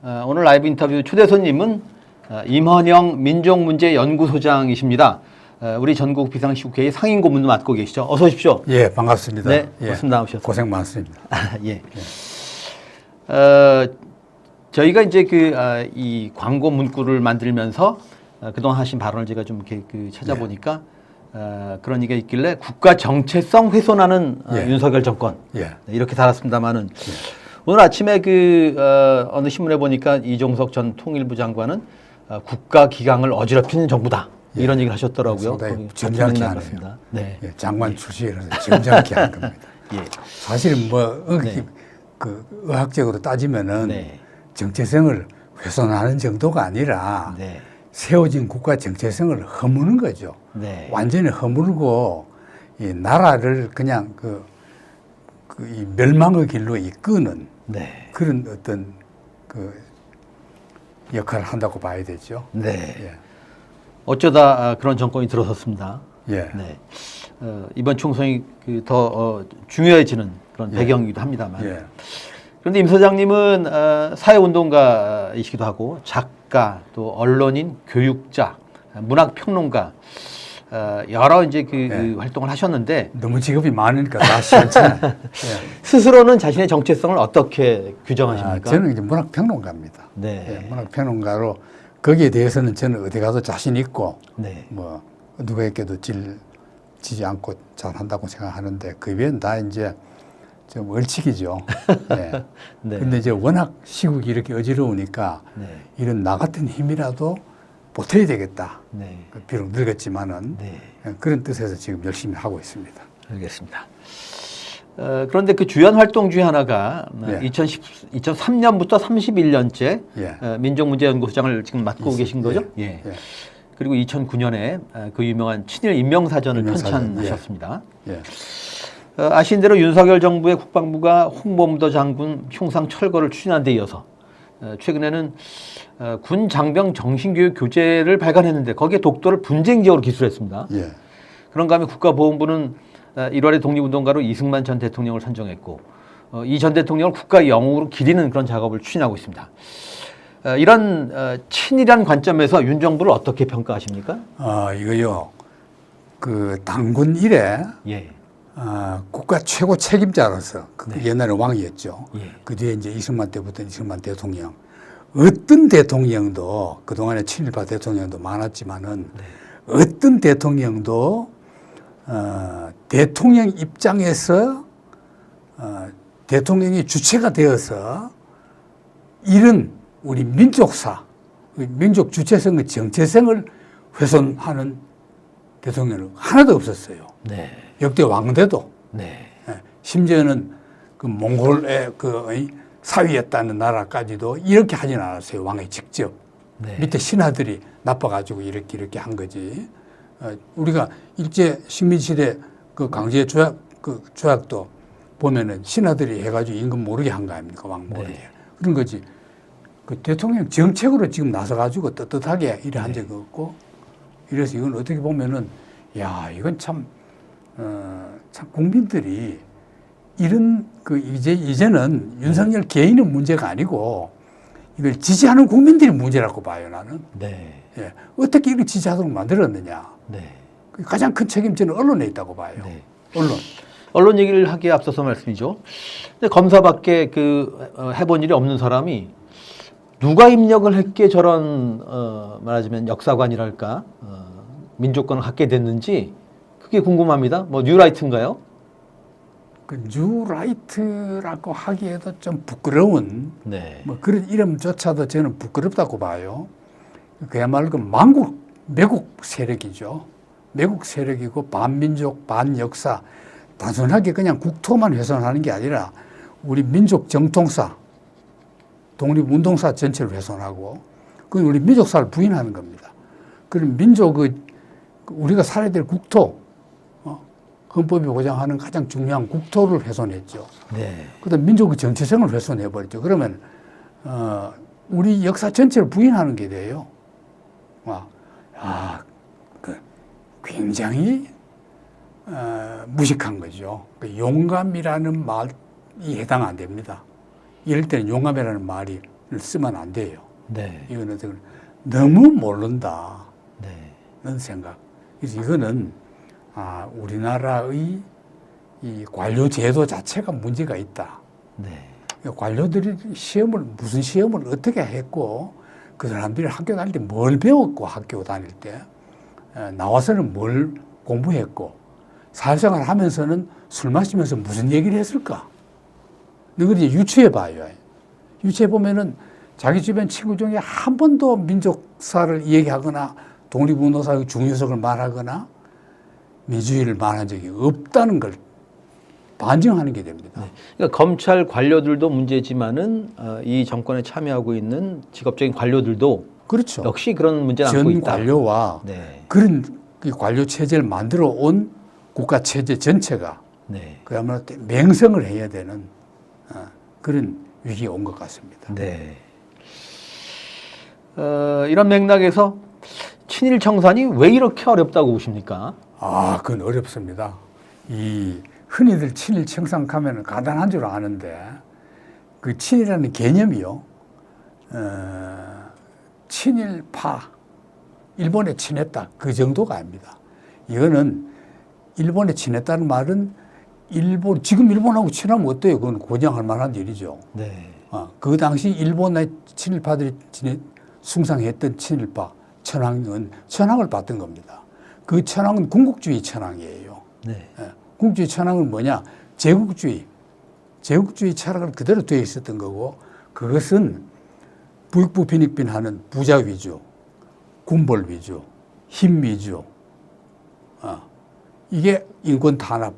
오늘 라이브 인터뷰 초대 손님은 임헌영 민족문제연구소장이십니다. 우리 전국 비상시국회의 상임고문도 맡고 계시죠. 어서 오십시오. 예, 반갑습니다. 네, 예, 고맙습니다. 나오셨습니다. 고생 많습니다. 예. 저희가 이제 이 광고 문구를 만들면서 그동안 하신 발언을 제가 좀 이렇게 찾아보니까 그런 얘기가 있길래 국가 정체성 훼손하는 윤석열 정권 이렇게 달았습니다만은 오늘 아침에 어느 신문에 보니까 이종석 전 통일부 장관은 국가 기강을 어지럽히는 정부다 이런 얘기를 하셨더라고요. 상당히 점잖게 하네요. 네. 예, 장관 출신이라서 점잖게 한 겁니다. 예. 사실은 의학적으로 따지면은 정체성을 훼손하는 정도가 아니라 세워진 국가 정체성을 허무는 거죠. 완전히 허물고 이 나라를 그냥 이 멸망의 길로 이끄는 그런 어떤 역할을 한다고 봐야 되죠. 예. 어쩌다 그런 정권이 들어섰습니다. 이번 총선이 더 중요해지는 그런 배경이기도 합니다만. 그런데 임 소장님은 사회운동가이시기도 하고 작가, 또 언론인, 교육자, 문학평론가 여러 이제 활동을 하셨는데 너무 직업이 많으니까 다 시원찮아요. 스스로는 자신의 정체성을 어떻게 규정하십니까? 저는 이제 문학평론가입니다. 문학평론가로 거기에 대해서는 저는 어디 가도 자신 있고 뭐 누구에게도 지지 않고 잘한다고 생각하는데 그 외엔 다 이제 좀 얼치기죠. 근데 이제 워낙 시국이 이렇게 어지러우니까 이런 나 같은 힘이라도 보태야 되겠다. 비록 늙었지만은 그런 뜻에서 지금 열심히 하고 있습니다. 알겠습니다. 그런데 그 주연 활동 중에 하나가 2003년부터 31년째 민족문제연구소장을 지금 맡고 계신 거죠? 그리고 2009년에 그 유명한 친일 인명사전을 편찬하셨습니다. 아신 대로 윤석열 정부의 국방부가 홍범도 장군 흉상 철거를 추진한 데 이어서 최근에는 군 장병 정신교육 교재를 발간했는데 거기에 독도를 분쟁지역으로 기술했습니다. 그런가 하면 국가보훈부는 1월에 독립운동가로 이승만 전 대통령을 선정했고 이 전 대통령을 국가 영웅으로 기리는 그런 작업을 추진하고 있습니다. 이런 친일한 관점에서 윤 정부를 어떻게 평가하십니까? 이거요. 당군 이래 국가 최고 책임자로서 옛날에 왕이었죠. 그 뒤에 이제 이승만 때부터 이승만 대통령. 어떤 대통령도 그동안에 친일파 대통령도 많았지만은 어떤 대통령도 대통령 입장에서 대통령이 주체가 되어서 이런 우리 민족사, 민족 주체성의 정체성을 훼손하는 대통령은 하나도 없었어요. 역대 왕대도. 심지어는 몽골의 사위였다는 나라까지도 이렇게 하진 않았어요. 왕이 직접. 밑에 신하들이 나빠가지고 이렇게 한 거지. 우리가 일제 식민시대 강제 조약도 보면은 신하들이 해가지고 임금 모르게 한 거 아닙니까? 왕 모르게. 그런 거지. 대통령 정책으로 지금 나서가지고 떳떳하게 이래 한 적이 없고 이래서 이건 어떻게 보면은 이건 참 국민들이 이런 이제는 윤석열 개인의 문제가 아니고 이걸 지지하는 국민들이 문제라고 봐요, 나는. 어떻게 이렇게 지지하도록 만들었느냐. 가장 큰 책임자는 언론에 있다고 봐요. 언론 얘기를 하기에 앞서서 말씀이죠. 근데 검사밖에 해본 일이 없는 사람이 누가 입력을 했기에 저런 말하자면 역사관이랄까 민족권을 갖게 됐는지 그게 궁금합니다. 뭐 뉴라이트인가요? 뉴라이트라고 하기에도 좀 부끄러운 뭐 그런 이름조차도 저는 부끄럽다고 봐요. 그야말로 매국 세력이죠. 매국 세력이고 반민족, 반역사 단순하게 그냥 국토만 훼손하는 게 아니라 우리 민족 정통사, 독립운동사 전체를 훼손하고 그건 우리 민족사를 부인하는 겁니다. 그럼 우리가 살아야 될 국토, 헌법이 보장하는 가장 중요한 국토를 훼손했죠. 그다음 민족의 정체성을 훼손해버렸죠. 그러면 우리 역사 전체를 부인하는 게 돼요. 굉장히 무식한 거죠. 용감이라는 말이 해당 안 됩니다. 이럴 때는 용감이라는 말이 쓰면 안 돼요. 네. 이거는 너무 모른다. 네. 는 생각. 그래서 이거는 우리나라의 이 관료 제도 자체가 문제가 있다. 네. 관료들이 무슨 시험을 어떻게 했고, 그 사람들이 학교 다닐 때 뭘 배웠고, 학교 다닐 때, 나와서는 뭘 공부했고, 사회생활 하면서는 술 마시면서 무슨 얘기를 했을까? 이걸 이제 유추해 봐요. 유추해 보면은 자기 주변 친구 중에 한 번도 민족사를 얘기하거나, 독립운동사의 중요성을 말하거나, 민주주의를 말한 적이 없다는 걸 반증하는 게 됩니다. 네. 그러니까 검찰 관료들도 문제지만은 이 정권에 참여하고 있는 직업적인 관료들도 그렇죠. 역시 그런 문제를 안고 있다. 전 관료와 네. 그런 관료 체제를 만들어 온 국가 체제 전체가 네. 그야말로 맹성을 해야 되는 그런 위기가 온 것 같습니다. 네. 이런 맥락에서 친일 청산이 왜 이렇게 어렵다고 보십니까? 그건 어렵습니다. 흔히들 친일 청산 가면 간단한 줄 아는데 그 친일이라는 개념이요. 친일파, 일본에 친했다 그 정도가 아닙니다. 이거는 일본에 친했다는 말은 지금 일본하고 친하면 어때요? 그건 고정할 만한 일이죠. 네. 그 당시 일본의 친일파들이 숭상했던 친일파 천황은 천황을 받던 겁니다. 그 천황은 군국주의 천황이에요. 네. 군국주의 천황은 뭐냐? 제국주의 철학을 그대로 되어 있었던 거고, 그것은 부익부 빈익빈하는 부자 위주, 군벌 위주, 힘 위주, 이게 인권 탄압,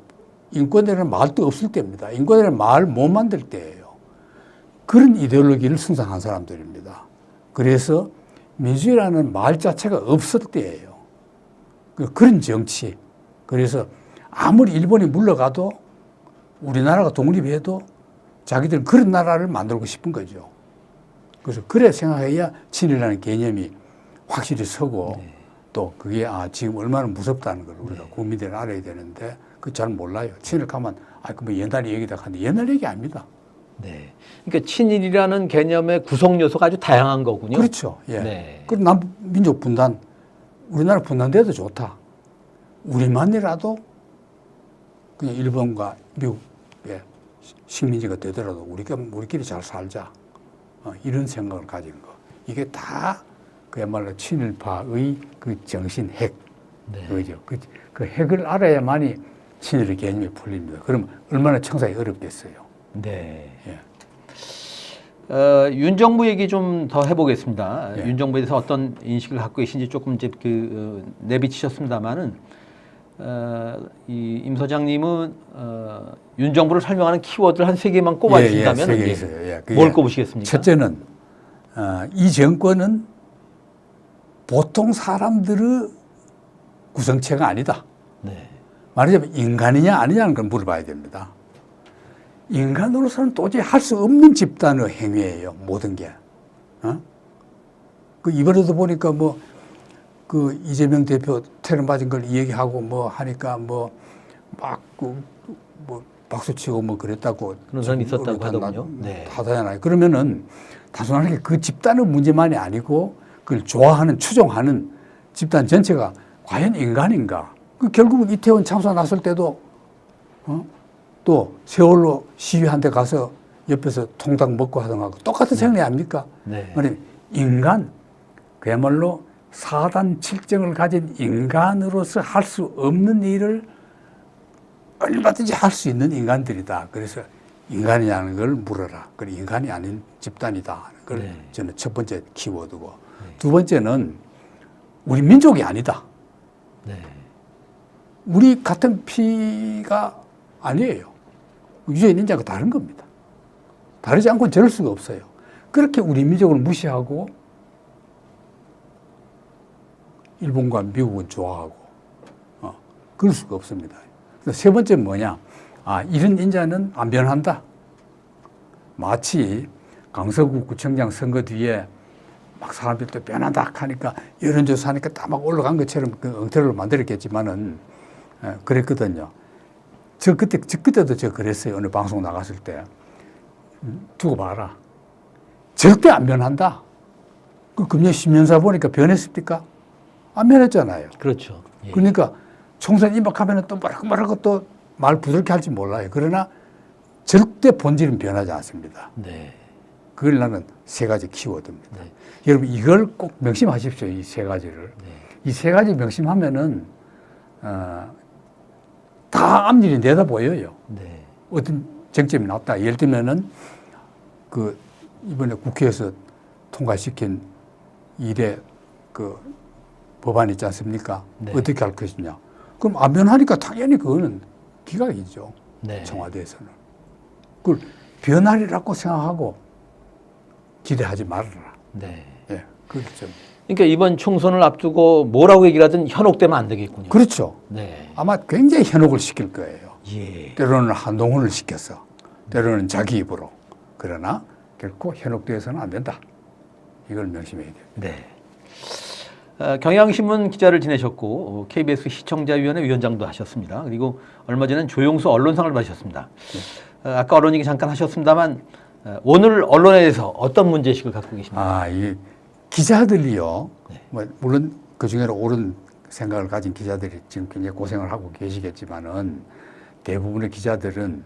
인권이라는 말도 없을 때입니다. 인권이라는 말 못 만들 때예요. 그런 이데올로기를 숭상한 사람들입니다. 그래서 민주주의라는 말 자체가 없을 때예요. 그런 정치. 그래서 아무리 일본이 물러가도 우리나라가 독립해도 자기들은 그런 나라를 만들고 싶은 거죠. 그래서 그래 생각해야 친일이라는 개념이 확실히 서고 네. 또 그게 지금 얼마나 무섭다는 걸 우리가 국민들이 알아야 되는데 그 잘 몰라요. 친일 가면 그 뭐 옛날 얘기다 하는데 옛날 얘기 아닙니다. 네. 그러니까 친일이라는 개념의 구성 요소가 아주 다양한 거군요. 그렇죠. 예. 네. 그리고 남민족 분단, 우리나라 분단돼도 좋다. 우리만이라도 그냥 일본과 미국의 식민지가 되더라도 우리끼리 잘 살자. 이런 생각을 가진 거. 이게 다 그야말로 친일파의 그 정신 핵. 네. 그죠. 그 핵을 알아야만이 친일의 개념이 풀립니다. 그럼 얼마나 청산이 어렵겠어요. 네. 예. 윤 정부 얘기 좀 더 해보겠습니다. 예. 윤 정부에 대해서 어떤 인식을 갖고 계신지 조금 이제 내비치셨습니다만은 임 소장님은 윤 정부를 설명하는 키워드를 한 3개만 꼽아주신다면 세 개 있어요. 뭘 꼽으시겠습니까? 첫째는 이 정권은 보통 사람들의 구성체가 아니다. 네. 말하자면 인간이냐 아니냐는 걸 물어봐야 됩니다. 인간으로서는 도저히 할 수 없는 집단의 행위예요. 모든 게. 이번에도 보니까 그 이재명 대표 테러 맞은 걸 얘기하고 하니까 박수치고 그랬다고. 그런 사람이 있었다고 하더군요. 네. 하잖아요. 그러면은 단순하게 그 집단의 문제만이 아니고 그걸 좋아하는, 추종하는 집단 전체가 과연 인간인가? 결국은 이태원 참사 났을 때도 또 세월호 시위한 데 가서 옆에서 통닭 먹고 하던 거하고 똑같은 생각 아닙니까? 네. 말하자면 인간, 그야말로 사단 칠정을 가진 인간으로서 할 수 없는 일을 얼마든지 할 수 있는 인간들이다. 그래서 인간이냐는 걸 물어라. 그리고 인간이 아닌 집단이다 하는 걸 네. 저는 첫 번째 키워드고. 두 번째는 우리 민족이 아니다. 네. 우리 같은 피가 아니에요. 유전 인자가 다른 겁니다. 다르지 않고 저럴 수가 없어요. 그렇게 우리 민족을 무시하고 일본과 미국은 좋아하고 그럴 수가 없습니다. 세 번째는 뭐냐? 이런 인자는 안 변한다. 마치 강서구 구청장 선거 뒤에 막 사람들이 또 변한다 하니까 여론조사하니까 딱 막 올라간 것처럼 그 엉터리로 만들었겠지만은 그랬거든요. 그때도 그랬어요. 어느 방송 나갔을 때. 두고 봐라. 절대 안 변한다. 그 금년 10년사 보니까 변했습니까? 안 변했잖아요. 그렇죠. 예. 그러니까 총선 임박하면 또 뭐라고 또 말 부드럽게 할지 몰라요. 그러나 절대 본질은 변하지 않습니다. 네. 그걸 나는 세 가지 키워드입니다. 네. 여러분 이걸 꼭 명심하십시오. 이 세 가지를. 네. 이 세 가지 명심하면은 다 앞일이 내다 보여요. 네. 어떤 쟁점이 났다. 예를 들면은 그 이번에 국회에서 통과시킨 1회 그 법안 있지 않습니까? 네. 어떻게 할 것이냐. 그럼 안 변하니까 당연히 그거는 기각이죠. 네. 청와대에서는. 그걸 변하리라고 생각하고 기대하지 말아라. 네. 예, 그렇죠. 그러니까 이번 총선을 앞두고 뭐라고 얘기를 하든 현혹되면 안 되겠군요. 그렇죠. 네. 아마 굉장히 현혹을 시킬 거예요. 예. 때로는 한동훈을 시켜서, 때로는 자기 입으로. 그러나 결코 현혹되어서는 안 된다. 이걸 명심해야 돼요. 네. 경향신문 기자를 지내셨고 KBS 시청자위원회 위원장도 하셨습니다. 그리고 얼마 전엔 조용수 언론상을 받으셨습니다. 아까 언론 얘기 잠깐 하셨습니다만 오늘 언론에 대해서 어떤 문제의식을 갖고 계십니까? 이 기자들이요. 네. 뭐 물론 그 중에는 옳은 생각을 가진 기자들이 지금 굉장히 고생을 하고 계시겠지만은 대부분의 기자들은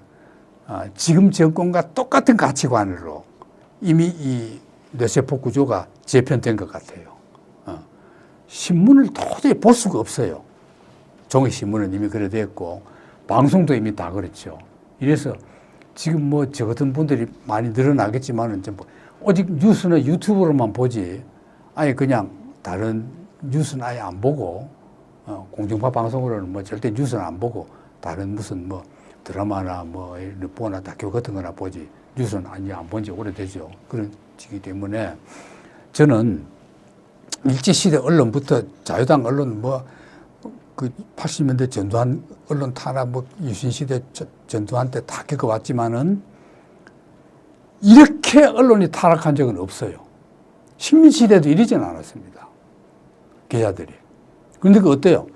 지금 정권과 똑같은 가치관으로 이미 이 뇌세포 구조가 재편된 것 같아요. 신문을 도저히 볼 수가 없어요. 종이신문은 이미 그래 됐고 방송도 이미 다 그렇죠. 이래서 지금 뭐 저 같은 분들이 많이 늘어나겠지만은 오직 뉴스는 유튜브로만 보지 아예 그냥 다른 뉴스는 아예 안 보고 공중파 방송으로는 뭐 절대 뉴스는 안 보고 다른 무슨 뭐 드라마나 뭐 보나 다큐 같은 거나 보지 뉴스는 아니 안 본 지 오래되죠. 그런 시기 때문에 저는 일제시대 언론부터 자유당 언론 그 80년대 전두환 언론 탄압 유신시대 전두환 때 다 겪어왔지만은 이렇게 언론이 타락한 적은 없어요. 식민시대도 이러지는 않았습니다. 기자들이. 그런데 그 어때요?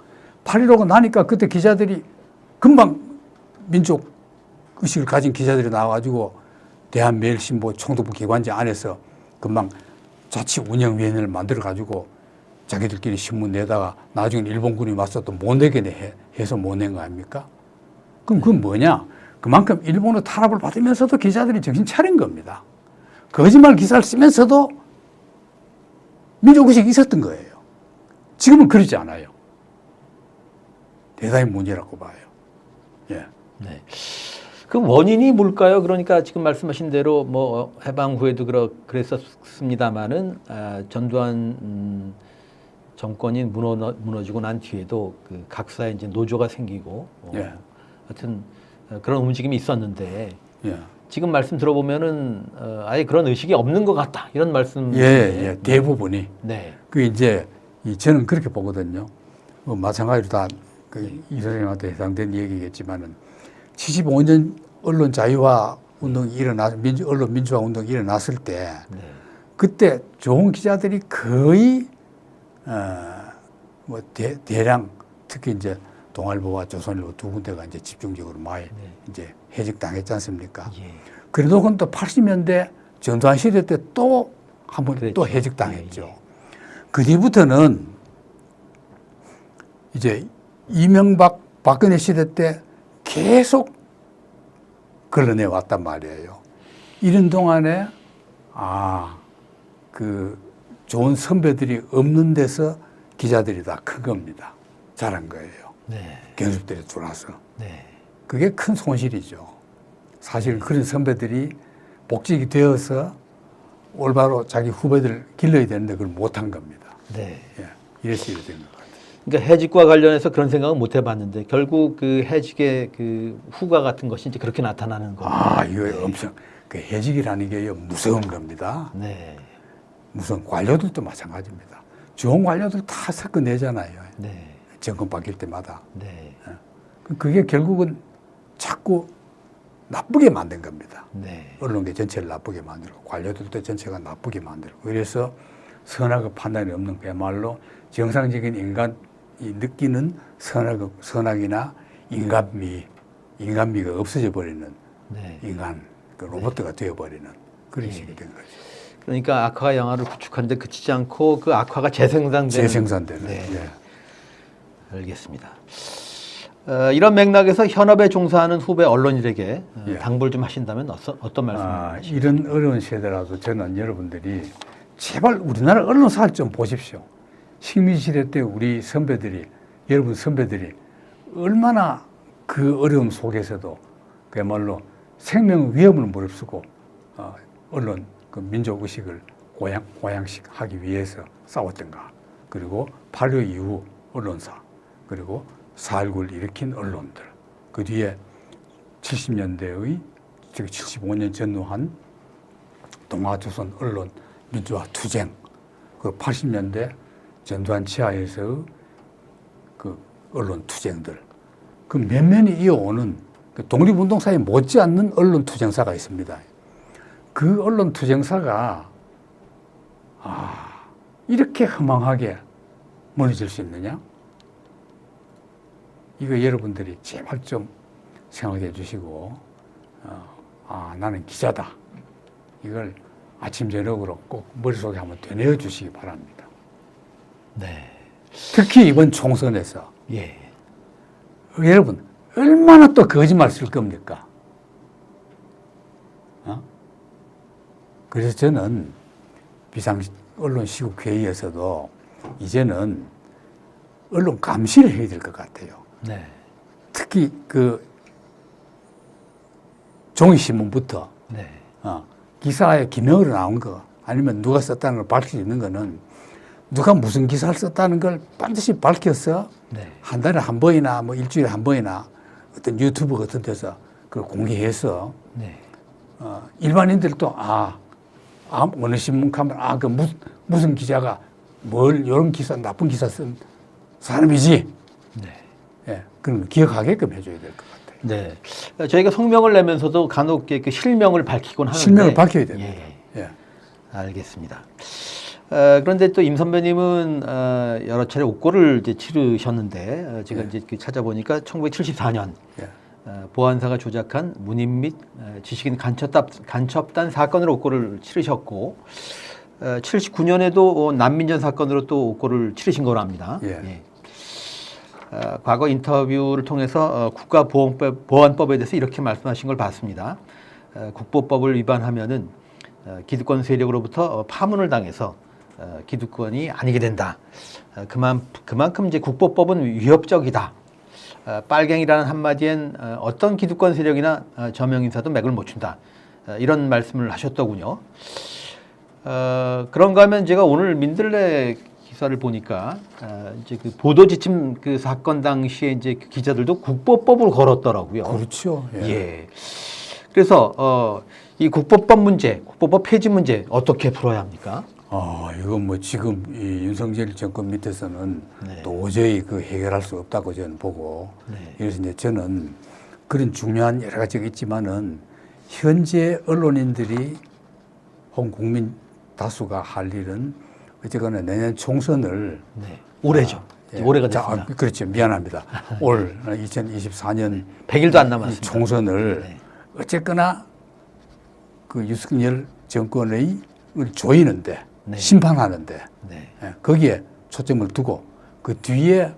8.15가 나니까 그때 기자들이 금방 민족 의식을 가진 기자들이 나와가지고 대한매일신보 총독부 기관지 안에서 금방 자치운영위원회를 만들어가지고 자기들끼리 신문 내다가 나중에 일본군이 와서 또 못 내게 해서 못 낸 거 아닙니까? 그럼 그건 뭐냐? 그만큼 일본의 탄압을 받으면서도 기자들이 정신 차린 겁니다. 거짓말 기사를 쓰면서도 민족의식이 있었던 거예요. 지금은 그러지 않아요. 대단히 문제라고 봐요. 예. 네. 그 원인이 뭘까요? 그러니까 지금 말씀하신 대로 뭐 해방 후에도 그랬었습니다만은 전두환 정권이 무너지고 난 뒤에도 그 각사에 이제 노조가 생기고 예. 하여튼 그런 움직임이 있었는데 예. 지금 말씀 들어보면은 아예 그런 의식이 없는 것 같다 이런 말씀. 예. 대부분이. 네. 그 이제 저는 그렇게 보거든요. 마찬가지로 다 이 선생님한테 해당된 얘기겠지만은 75년 언론 자유화 운동이 언론 민주화 운동이 일어났을 때 네. 그때 좋은 기자들이 거의 대량 특히 이제 동아일보와 조선일보 두 군데가 이제 집중적으로 많이 이제 해직당했지 않습니까? 예. 그래도 그건 또 80년대 전두환 시대 때 또 한 번 또 해직당했죠. 예. 그 뒤부터는 이제 이명박 박근혜 시대 때 계속 걸러내 왔단 말이에요. 이런 동안에 그 좋은 선배들이 없는 데서 기자들이 다 큰 겁니다. 잘한 거예요. 네. 경습들이 들어와서. 네. 그게 큰 손실이죠. 사실 그런 선배들이 복직이 되어서 올바로 자기 후배들을 길러야 되는데 그걸 못한 겁니다. 네. 예, 이래서 이래 된 것 같아요. 그러니까 해직과 관련해서 그런 생각은 못 해봤는데 결국 그 해직의 그 후과 같은 것이 이제 그렇게 나타나는 거예요. 이거 네. 엄청 그 해직이라는 게 무서운 겁니다. 네. 무슨 관료들도 마찬가지입니다. 좋은 관료들 다 섞어내잖아요. 네. 정권 바뀔 때마다. 네. 그게 결국은 자꾸 나쁘게 만든 겁니다. 네. 언론계 전체를 나쁘게 만들고 관료들도 전체가 나쁘게 만들고 그래서 선악의 판단이 없는 그야말로 정상적인 인간이 느끼는 선악이나 인간미가 없어져 버리는 네. 인간, 그 로봇가 되어버리는 그런 식이 된 거죠. 그러니까 악화가 영화를 구축하는데 그치지 않고 그 악화가 재생산되는. 네. 예. 알겠습니다. 이런 맥락에서 현업에 종사하는 후배 언론인에게 예. 당부를 좀 하신다면 어떤 말씀을 하시죠? 이런 어려운 시대라도 저는 여러분들이 제발 우리나라 언론사를 좀 보십시오. 식민시대 때 우리 선배들이, 여러분 선배들이 얼마나 그 어려움 속에서도 그야말로 생명 위험을 무릅쓰고 언론 그 민족 의식을 고양식하기 위해서 싸웠던가. 그리고 8.25 이후 언론사, 그리고 4.19를 일으킨 언론들, 그 뒤에 70년대의 75년 전후한 동아조선 언론 민주화 투쟁, 그리고 80년대 전두환 치하에서의 그 언론 투쟁들, 그 면면이 이어오는 그 독립운동사에 못지않는 언론 투쟁사가 있습니다. 그 언론 투쟁사가 이렇게 허망하게 무너질 수 있느냐? 이거 여러분들이 제발 좀 생각해 주시고 나는 기자다. 이걸 아침 저녁으로 꼭 머릿속에 한번 되뇌어 주시기 바랍니다. 네. 특히 이번 총선에서 예. 여러분 얼마나 또 거짓말 쓸 겁니까? 그래서 저는 언론시국회의에서도 이제는 언론 감시를 해야 될 것 같아요. 네. 특히 그 종이신문부터 네. 기사에 기명으로 나온 거 아니면 누가 썼다는 걸 밝힐 수 있는 거는 누가 무슨 기사를 썼다는 걸 반드시 밝혀서 네. 한 달에 한 번이나 뭐 일주일에 한 번이나 어떤 유튜브 같은 데서 그걸 공개해서 네. 일반인들도 어느 신문 가면 그 무슨 기자가 이런 기사 나쁜 기사 쓴 사람이지. 네. 예, 그런 걸 기억하게끔 해줘야 될 것 같아요. 네. 저희가 성명을 내면서도 간혹 그 실명을 밝히곤 하는데 실명을 밝혀야 됩니다. 예. 예. 알겠습니다. 그런데 또 임 선배님은 여러 차례 옥고를 이제 치르셨는데 제가 이제 찾아보니까 1974년 보안사가 조작한 문인 및 지식인 간첩단 사건으로 옥고를 치르셨고 79년에도 난민전 사건으로 또 옥고를 치르신 거로 합니다. 예. 과거 인터뷰를 통해서 국가보안법에 대해서 이렇게 말씀하신 걸 봤습니다. 국보법을 위반하면은 기득권 세력으로부터 파문을 당해서 기득권이 아니게 된다. 그만큼 이제 국보법은 위협적이다. 빨갱이라는 한마디엔 어떤 기득권 세력이나 저명 인사도 맥을 못 춘다. 이런 말씀을 하셨더군요. 그런가 하면 제가 오늘 민들레 기사를 보니까 이제 그 보도 지침 그 사건 당시에 이제 그 기자들도 국보법을 걸었더라고요. 그렇죠. 예. 그래서 이 국보법 문제, 국보법 폐지 문제 어떻게 풀어야 합니까? 이건 뭐 지금 이 윤석열 정권 밑에서는 네. 도저히 그 해결할 수 없다고 저는 보고 네. 그래서 이제 저는 그런 중요한 여러 가지가 있지만은 현재 언론인들이 혹은 국민 다수가 할 일은 어쨌거나 내년 총선을 올해죠. 올해가 됐습니다. 그렇죠. 미안합니다. 올 2024년 100일도 안 남았습니다. 총선을 어쨌거나 그 윤석열 정권의 조이는데 심판하는데 거기에 초점을 두고 그 뒤에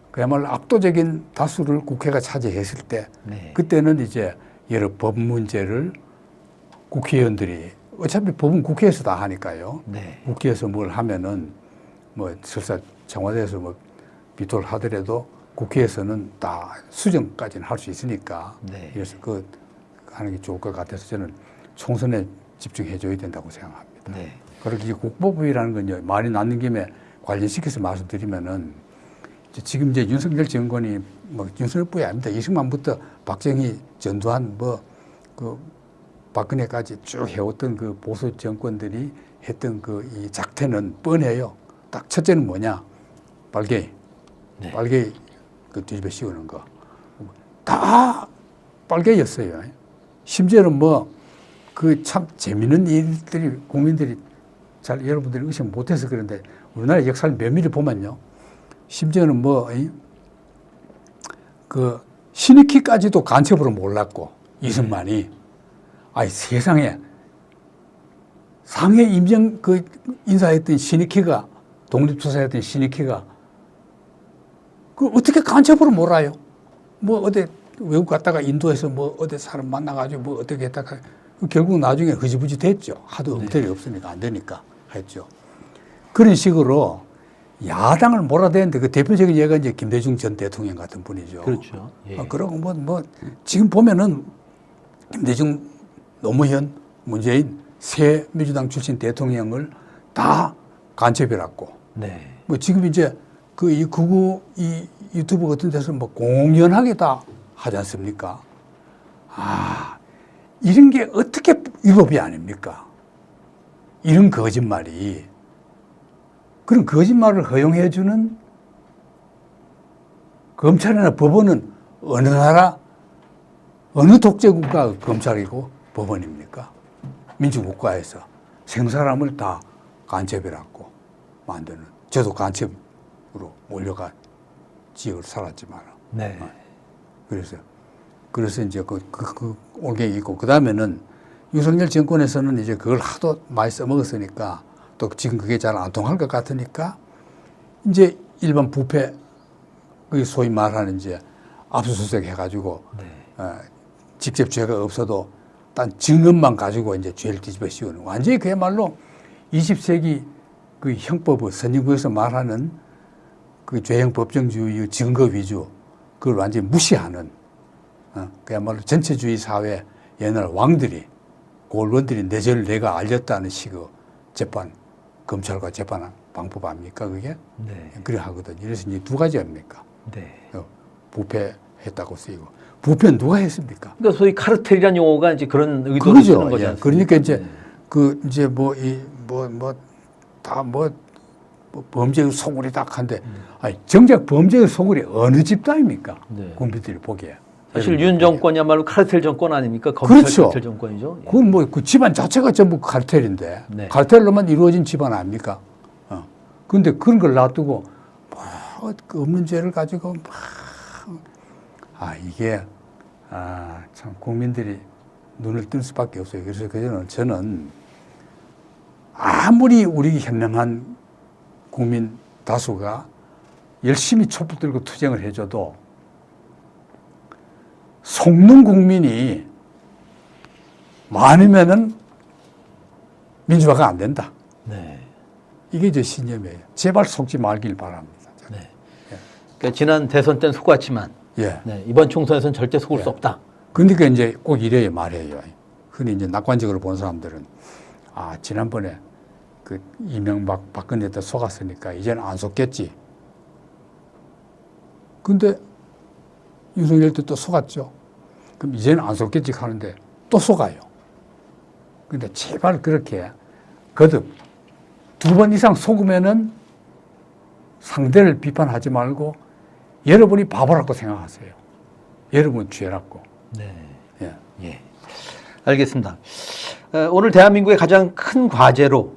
그야말로 압도적인 다수를 국회가 차지했을 때 그때는 이제 여러 법 문제를 국회의원들이 어차피 법은 국회에서 다 하니까요. 국회에서 뭘 하면은 뭐 설사 청와대에서 뭐 비토를 하더라도 국회에서는 다 수정까지는 할 수 있으니까 그래서 그 하는 게 좋을 것 같아서 저는 총선에 집중해 줘야 된다고 생각합니다. 그렇게 국보법이라는 건요, 말이 나는 김에 관련시켜서 말씀드리면은 지금 이제 윤석열 정권이 뭐 윤석열뿐이 아닙니다. 이승만부터 박정희, 전두환 그 박근혜까지 쭉 해왔던 그 보수 정권들이 했던 그 이 작태는 뻔해요. 딱 첫째는 뭐냐? 빨갱이 그 뒤집어 씌우는 거. 다 빨갱이였어요. 심지어는 그 참 재미있는 일들이 국민들이 잘 여러분들이 의식 못해서 그런데 우리나라 역사를 면밀히 보면요. 심지어는 그 신익희까지도 간첩으로 몰랐고 이승만이 세상에 상해 임정 그 인사했던 신익희가 독립투사였던 신익희가 그 어떻게 간첩으로 몰아요? 뭐 어디 외국 갔다가 인도에서 뭐 어디 사람 만나가지고 뭐 어떻게 했다가 결국 나중에 흐지부지 됐죠. 하도 엉터리 없으니까 안 되니까 했죠. 그런 식으로 야당을 몰아대는데 그 대표적인 예가 이제 김대중 전 대통령 같은 분이죠. 그렇죠. 예. 그러고 뭐 지금 보면은 김대중, 노무현, 문재인 새 민주당 출신 대통령을 다 간첩해놨고. 네. 뭐 지금 이제 이 유튜브 같은 데서 뭐 공연하게 다 하지 않습니까? 이런 게 어떻게 위법이 아닙니까? 이런 거짓말이. 그런 거짓말을 허용해주는 검찰이나 법원은 어느 나라, 어느 독재국가 검찰이고 법원입니까? 민주국가에서 생사람을 다 간첩해놨고 만드는. 저도 간첩으로 몰려가 지역을 살았지만. 네. 그래서 이제 그 올갱이 있고, 그 다음에는 윤석열 정권에서는 이제 그걸 하도 많이 써먹었으니까 또 지금 그게 잘 안 통할 것 같으니까 이제 일반 부패, 그 소위 말하는 이제 압수수색 해가지고 직접 죄가 없어도 단 증언만 가지고 이제 죄를 뒤집어 씌우는 완전히 그야말로 20세기 그 형법의 선진국에서 말하는 그 죄형 법정주의 증거 위주 그걸 완전히 무시하는 그야말로 전체주의 사회 옛날 왕들이 골원들이 내 죄를 내가 알렸다는 식의 재판 검찰과 재판 방법 아닙니까 그게? 네. 그래 하거든요. 그래서 이제 두 가지 아닙니까? 네. 부패했다고 쓰이고 부패는 누가 했습니까? 그러니까 소위 카르텔이라는 용어가 이제 그런 의도로 쓰는 거죠. 예. 그러니까 이제 이제 범죄의 소굴이 딱 한데 아니 정작 범죄의 소굴이 어느 집단입니까? 네. 국민들이 보기에. 사실 윤 정권이야말로 카르텔 정권 아닙니까? 검찰 그렇죠. 카르텔 정권이죠. 예. 그건 뭐 그 집안 자체가 전부 카르텔인데 네. 카르텔로만 이루어진 집안 아닙니까? 그런데 그런 걸 놔두고 그 없는 죄를 가지고 이게 참 국민들이 눈을 뜰 수밖에 없어요. 그래서 저는 아무리 우리 현명한 국민 다수가 열심히 촛불 들고 투쟁을 해줘도 속는 국민이 많으면은 민주화가 안 된다. 네. 이게 제 신념이에요. 제발 속지 말길 바랍니다. 네. 그러니까 지난 대선 때는 속았지만 예. 네, 이번 총선에서는 절대 속을 수 없다. 그러니까 이제 꼭 이래야 말해요. 흔히 이제 낙관적으로 본 사람들은 지난번에 그 이명박 박근혜 때 속았으니까 이제는 안 속겠지. 근데 윤석열 때 또 속았죠. 그럼 이제는 안 속겠지 하는데 또 속아요. 근데 제발 그렇게 거듭 2번 이상 속으면은 상대를 비판하지 말고 여러분이 바보라고 생각하세요. 여러분 죄라고. 네. 예. 예. 알겠습니다. 오늘 대한민국의 가장 큰 과제로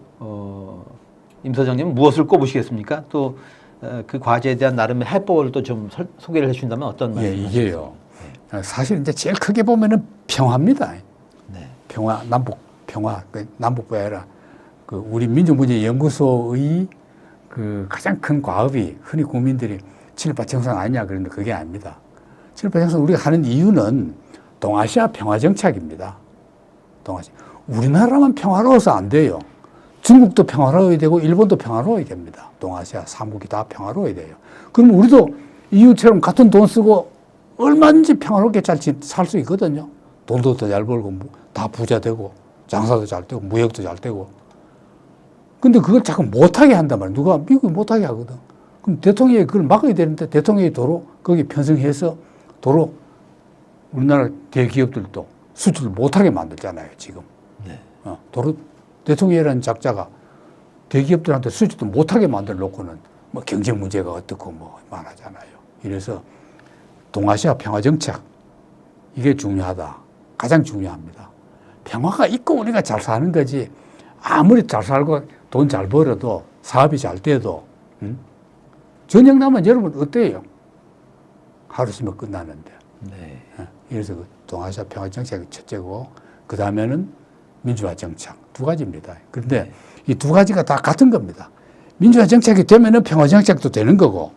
임 소장님 무엇을 꼽으시겠습니까? 또 그 과제에 대한 나름의 해법을 또 좀 소개를 해주신다면 어떤 말씀이세요? 이게요. 사실 이제 제일 크게 보면은 평화입니다. 네. 평화, 평화, 남북부가 아니라 그 우리 민족문제연구소의 그 가장 큰 과업이 흔히 국민들이 친일파 정상 아니냐 그러는데 그게 아닙니다. 친일파 정상 우리가 하는 이유는 동아시아 평화 정착입니다. 동아시아. 우리나라만 평화로워서 안 돼요. 중국도 평화로워야 되고 일본도 평화로워야 됩니다. 동아시아 3국이 다 평화로워야 돼요. 그럼 우리도 EU처럼 같은 돈 쓰고 얼마든지 평화롭게 잘 살 수 있거든요. 돈도 더 잘 벌고 다 부자 되고 장사도 잘 되고 무역도 잘 되고. 근데 그걸 자꾸 못하게 한단 말이에요. 누가 미국이 못하게 하거든. 그럼 대통령이 그걸 막아야 되는데 대통령이 도로 거기 편성해서 도로 우리나라 대기업들도 수출을 못하게 만들잖아요. 지금. 네. 도로 대통령이라는 작자가 대기업들한테 수출도 못하게 만들어 놓고는 뭐 경제 문제가 어떻고 뭐 말하잖아요. 이래서 동아시아 평화 정착 이게 중요하다. 가장 중요합니다. 평화가 있고 우리가 잘 사는 거지. 아무리 잘 살고 돈 잘 벌어도 사업이 잘 돼도 전쟁 나면 여러분 어때요? 하루 쉬면 끝나는데. 네. 그래서 그 동아시아 평화 정착이 첫째고 그 다음에는 민주화 정착. 두 가지입니다. 그런데 이 두 가지가 다 같은 겁니다. 민주화 정책이 되면은 평화 정책도 되는 거고,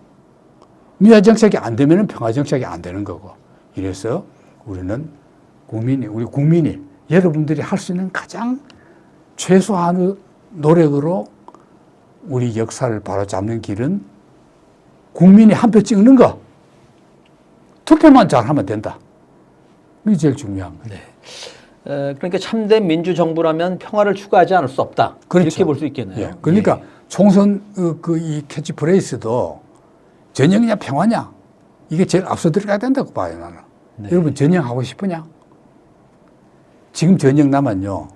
민주화 정책이 안 되면은 평화 정책이 안 되는 거고. 이래서 우리는 우리 국민이 여러분들이 할 수 있는 가장 최소한의 노력으로 우리 역사를 바로잡는 길은 국민이 한 표 찍는 거. 투표만 잘하면 된다. 이게 제일 중요한 거예요. 네. 그러니까 참된 민주정부라면 평화를 추구하지 않을 수 없다. 그렇죠. 이렇게 볼 수 있겠네요. 예. 그러니까 총선 이 캐치프레이스도 전쟁이냐 평화냐 이게 제일 앞서 들어가야 된다고 봐요 나는. 네. 여러분 전쟁하고 싶으냐? 지금 전쟁 나면요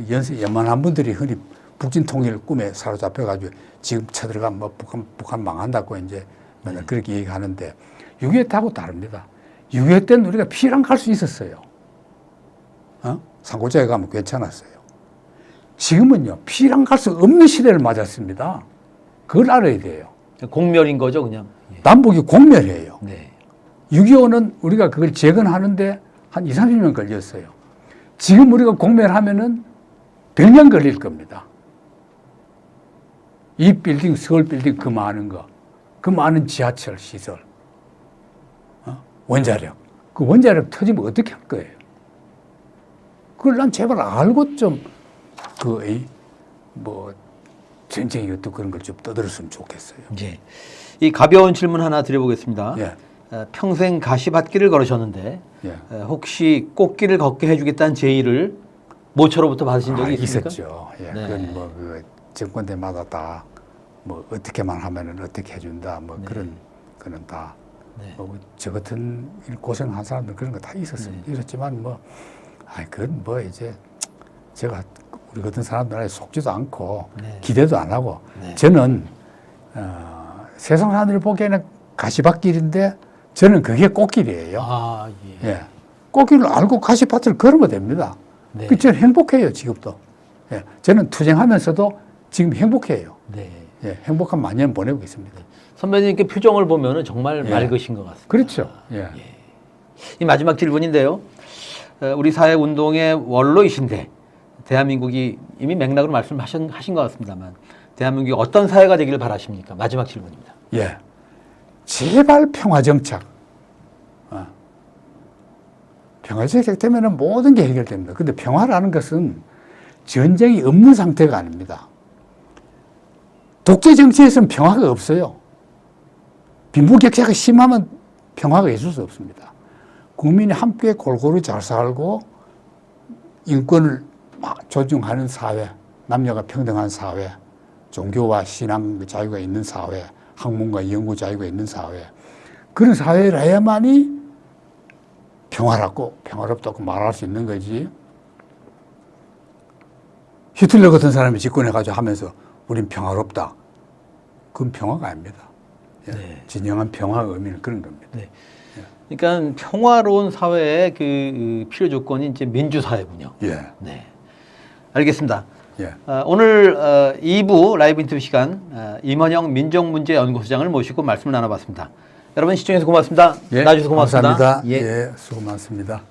연세 연만한 분들이 흔히 북진 통일 꿈에 사로잡혀가지고 지금 쳐들어가면 뭐 북한 망한다고 이제 맨날 그렇게 얘기하는데 6.25 때하고 다릅니다. 6.25 때는 우리가 피랑 갈 수 있었어요. 상고자에 가면 괜찮았어요. 지금은요, 피랑 갈 수 없는 시대를 맞았습니다. 그걸 알아야 돼요. 공멸인 거죠, 그냥. 예. 남북이 공멸이에요. 네. 6.25는 우리가 그걸 재건하는데 한 20, 30년 걸렸어요. 지금 우리가 공멸하면은 100년 걸릴 겁니다. 이 빌딩, 서울 빌딩 그 많은 거, 그 많은 지하철 시설, 원자력. 그 원자력 터지면 어떻게 할 거예요? 그걸 난 제발 알고 좀, 전쟁이 어떻고 그런 걸 좀 떠들었으면 좋겠어요. 예. 이 가벼운 질문 하나 드려보겠습니다. 예. 평생 가시밭길을 걸으셨는데, 예. 혹시 꽃길을 걷게 해주겠다는 제의를 모처로부터 받으신 적이 있습니까? 있었죠. 예. 네. 그건 정권대마다 다 어떻게만 하면은 어떻게 해준다. 네. 그런 다. 네. 저 같은 고생한 사람들 그런 거 다 있었습니다. 네. 있었지만 그건 이제 제가 우리 같은 사람들한테 속지도 않고 네. 기대도 안 하고 네. 저는 세상 사람들이 보기에는 가시밭길인데 저는 그게 꽃길이에요. 아, 예. 예. 꽃길을 알고 가시밭을 걸으면 됩니다. 네. 저는 행복해요, 지금도. 예. 저는 투쟁하면서도 지금 행복해요. 네. 예. 행복한 만년 보내고 있습니다. 선배님께 표정을 보면은 정말 예. 맑으신 것 같습니다. 그렇죠. 예. 이 마지막 질문인데요. 우리 사회 운동의 원로이신데 대한민국이 이미 맥락으로 말씀하신 것 같습니다만 대한민국이 어떤 사회가 되기를 바라십니까? 마지막 질문입니다. 예. 제발 평화정착. 평화정착 되면 모든 게 해결됩니다. 근데 평화라는 것은 전쟁이 없는 상태가 아닙니다. 독재 정치에서는 평화가 없어요. 빈부격차가 심하면 평화가 있을 수 없습니다. 국민이 함께 골고루 잘 살고 인권을 존중하는 사회, 남녀가 평등한 사회, 종교와 신앙 자유가 있는 사회, 학문과 연구 자유가 있는 사회, 그런 사회를 해야만이 평화롭다고 말할 수 있는 거지. 히틀러 같은 사람이 집권해가지고 하면서 우린 평화롭다. 그건 평화가 아닙니다. 예. 네. 진정한 평화의 의미는 그런 겁니다. 네. 그러니까 평화로운 사회의 그 필요 조건이 이제 민주사회군요. 예. 네. 알겠습니다. 예. 오늘 2부 라이브 인터뷰 시간 임원영 민족문제연구소장을 모시고 말씀을 나눠봤습니다. 여러분 시청해주셔서 고맙습니다. 예. 나와주셔서 고맙습니다. 감사합니다. 예. 예. 수고 많습니다.